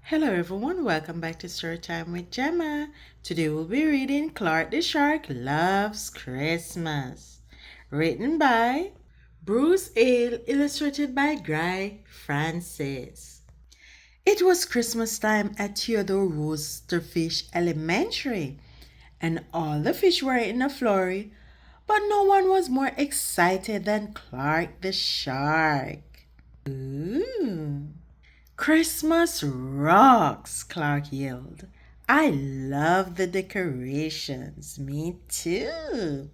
Hello everyone, welcome back to Storytime with Gemma. Today we'll be reading Clark the Shark Loves Christmas. Written by Bruce Hale, illustrated by Guy Francis. It was Christmas time at Theodore Roosterfish Elementary, and all the fish were in a flurry, but no one was more excited than Clark the Shark. Ooh. Christmas rocks, Clark yelled. I love the decorations. Me too.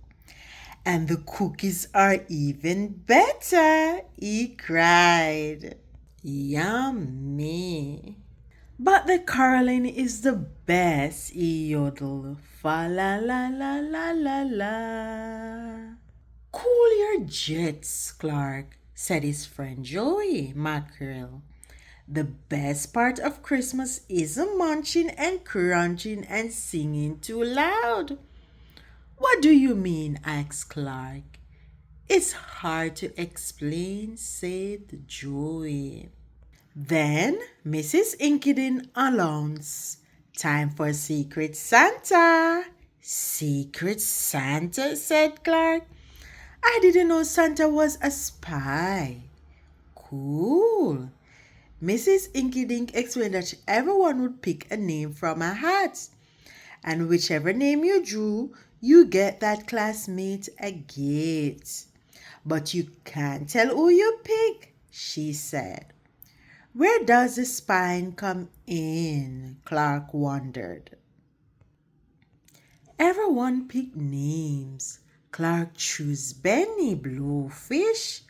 And the cookies are even better, he cried. Yummy. But the caroling is the best, he yodeled. Fa la la la la la la. Cool your jets, Clark, said his friend Joey Mackerel. The best part of Christmas isn't munching and crunching and singing too loud. What do you mean? Asked Clark. It's hard to explain, said Joey. Then Mrs. Inkydin announced, time for Secret Santa. Secret Santa, said Clark. I didn't know Santa was a spy. Cool. Mrs. Inkydink explained that everyone would pick a name from a hat, and whichever name you drew, you get that classmate a gift. But you can't tell who you pick, she said. Where does the spine come in? Clark wondered. Everyone picked names. Clark chose Benny Bluefish,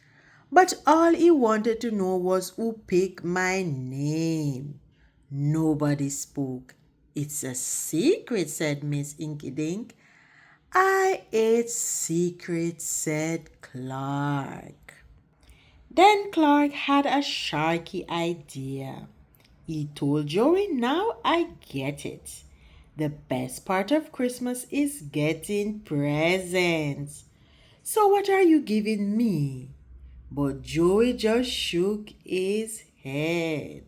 but all he wanted to know was who picked my name. Nobody spoke. It's a secret, said Miss Inkydink. I ate secret, said Clark. Then Clark had a sharky idea. He told Joey, now I get it. The best part of Christmas is getting presents. So what are you giving me? But Joey just shook his head.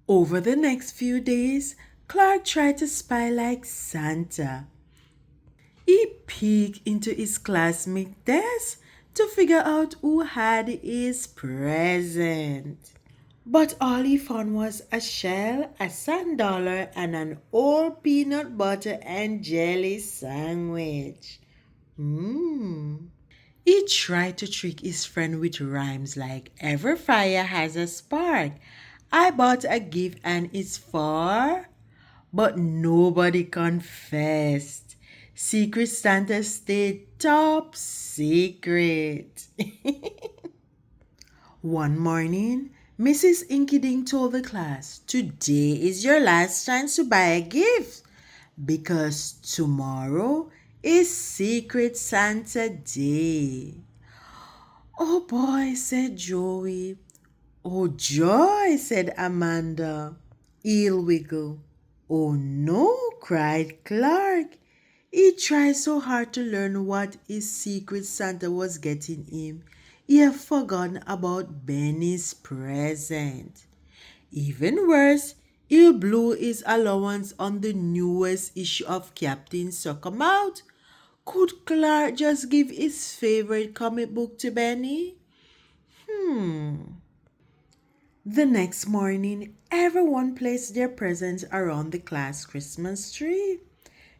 Over the next few days, Clark tried to spy like Santa. He peeked into his classmate's desk to figure out who had his present. But all he found was a shell, a $1, and an old peanut butter and jelly sandwich. He tried to trick his friend with rhymes like every fire has a spark. I bought a gift and it's for... But nobody confessed. Secret Santa stayed top secret. One morning, Mrs. Inkydink told the class, today is your last chance to buy a gift because tomorrow is Secret Santa Day. Oh boy, said Joey. Oh joy, said Amanda. He'll wiggle. Oh no, cried Clark. He tried so hard to learn what his Secret Santa was getting him, he had forgotten about Benny's present. Even worse, he blew his allowance on the newest issue of Captain Suckermouth. Could Clark just give his favorite comic book to Benny? The next morning, everyone placed their presents around the class Christmas tree.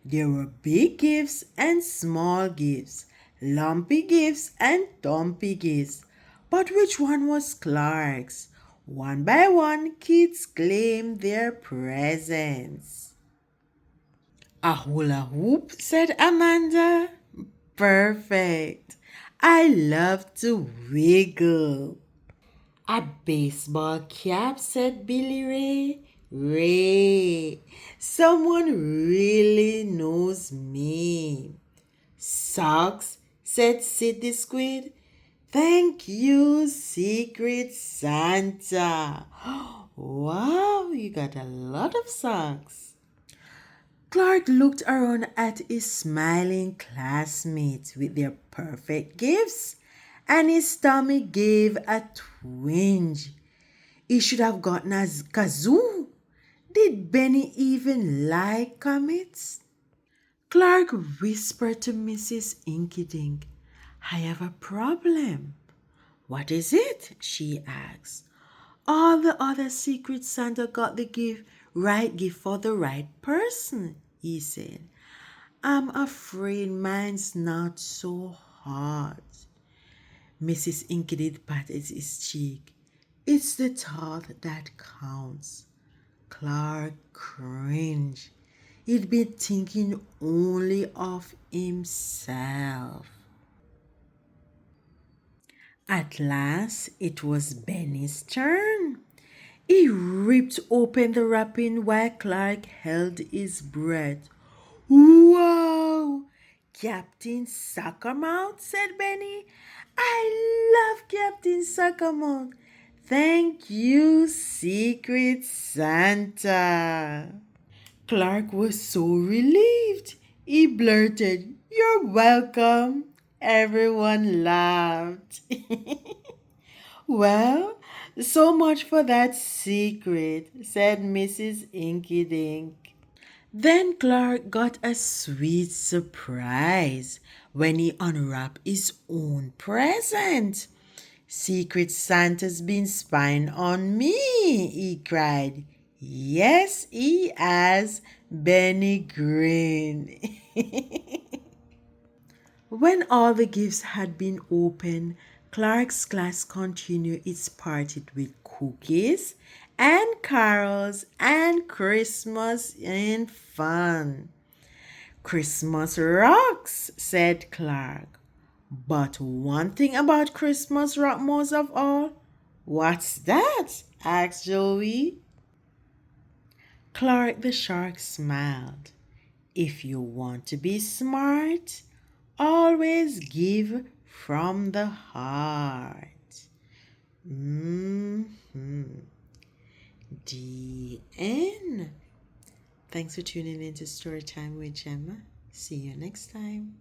There were big gifts and small gifts, lumpy gifts and dumpy gifts. But which one was Clark's? One by one, kids claimed their presents. A hula hoop, said Amanda. Perfect. I love to wiggle. A baseball cap, said Billy Ray. Ray, someone really knows me. Socks, said Sid the Squid. Thank you, Secret Santa. Wow, you got a lot of socks. Clark looked around at his smiling classmates with their perfect gifts, and his stomach gave a twinge. He should have gotten a kazoo. Did Benny even like comets? Clark whispered to Mrs. Inkydink, I have a problem. What is it? She asked. All the other Secret Santa got the right gift for the right person, he said. I'm afraid mine's not so hard. Mrs. Inkydink patted his cheek. It's the thought that counts. Clark cringed. He'd been thinking only of himself. At last, it was Benny's turn. He ripped open the wrapping while Clark held his breath. Wow! Captain Sackermouth, said Benny. I love Captain Sackermouth. Thank you, Secret Santa. Clark was so relieved. He blurted, You're welcome. Everyone laughed. Well, so much for that secret, said Mrs. Inkydink. Then Clark got a sweet surprise when he unwrapped his own present. Secret Santa's been spying on me, he cried. Yes, he has, Benny grinned. When all the gifts had been opened, Clark's class continued its party with cookies and carols and Christmas in fun. Christmas rocks, said Clark. But one thing about Christmas rock most of all. What's that? Asked Joey. Clark the shark smiled. If you want to be smart, always give from the heart. The end. Thanks for tuning in to Storytime with Gemma. See you next time.